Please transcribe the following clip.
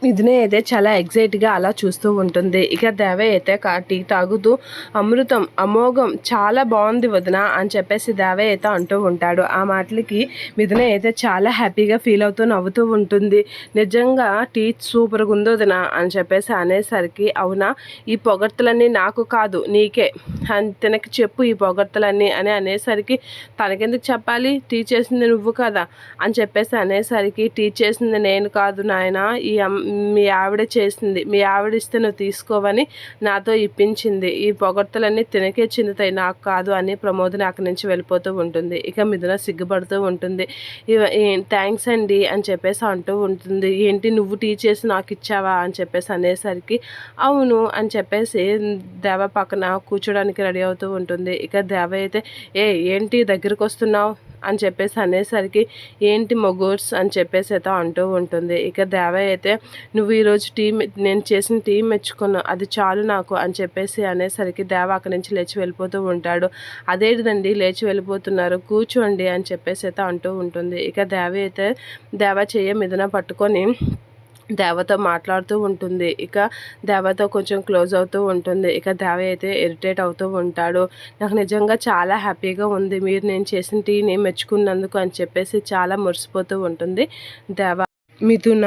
మిథున అయితే చాలా ఎగ్జైట్గా అలా చూస్తూ ఉంటుంది. ఇక దేవయ్య అయితే టీ తాగుతూ అమృతం అమోఘం చాలా బాగుంది వదిన అని చెప్పేసి దేవయ్య అయితే అంటూ ఉంటాడు. ఆ మాటలకి మిథున అయితే చాలా హ్యాపీగా ఫీల్ అవుతూ నవ్వుతూ ఉంటుంది. నిజంగా టీ సూపర్గా ఉంది వదిన అని చెప్పేసి అనేసరికి, అవునా, ఈ పొగడ్తలన్నీ నాకు కాదు నీకే అని తనకి చెప్పు ఈ పొగడ్తలన్నీ అని అనేసరికి, తనకెందుకు చెప్పాలి, టీ చేసింది నువ్వు కదా అని చెప్పేసి అనేసరికి, టీ చేసింది నేను కాదు నాయన, మీ ఆవిడ చేసింది, మీ ఆవిడ ఇస్తే నువ్వు తీసుకోవని నాతో ఇప్పించింది, ఈ పొగడ్తలన్నీ తినకే చెందుతాయి నాకు కాదు అని ప్రమోదిని అక్కడి నుంచి వెళ్ళిపోతూ ఉంటుంది. ఇక మిథున సిగ్గుపడుతూ ఉంటుంది. థ్యాంక్స్ అండి అని చెప్పేసి అంటూ ఉంటుంది. ఏంటి నువ్వు టీ చేసి నాకు ఇచ్చావా అని చెప్పేసి అనేసరికి, అవును అని చెప్పేసి దేవ పక్కన కూర్చోడానికి రెడీ అవుతూ ఉంటుంది. ఇక దేవ అయితే, ఏంటి దగ్గరికి వస్తున్నావు అని చెప్పేసి అనేసరికి, ఏంటి మొగోడ్స్ అని చెప్పేసి అయితే అంటూ ఉంటుంది. ఇక దేవయ్య అయితే, నువ్వు ఈరోజు నేను చేసిన టీ మెచ్చుకున్నావు, అది చాలు నాకు అని చెప్పేసి అనేసరికి దేవ అక్కడి నుంచి లేచి వెళ్ళిపోతూ ఉంటాడు. అదేంటిదండి లేచి వెళ్ళిపోతున్నారు, కూర్చోండి అని చెప్పేసి అయితే అంటూ ఉంటుంది. ఇక దేవ చెయ్య మిథున పట్టుకొని దేవతో మాట్లాడుతూ ఉంటుంది. ఇక దేవతో కొంచెం క్లోజ్ అవుతూ ఉంటుంది. ఇక దేవ అయితే ఇరిటేట్ అవుతూ ఉంటాడు. నాకు నిజంగా చాలా హ్యాపీగా ఉంది, మీరు నేను చేసిన టీని మెచ్చుకున్నందుకు అని చెప్పేసి చాలా మురిసిపోతూ ఉంటుంది దేవ. మిథున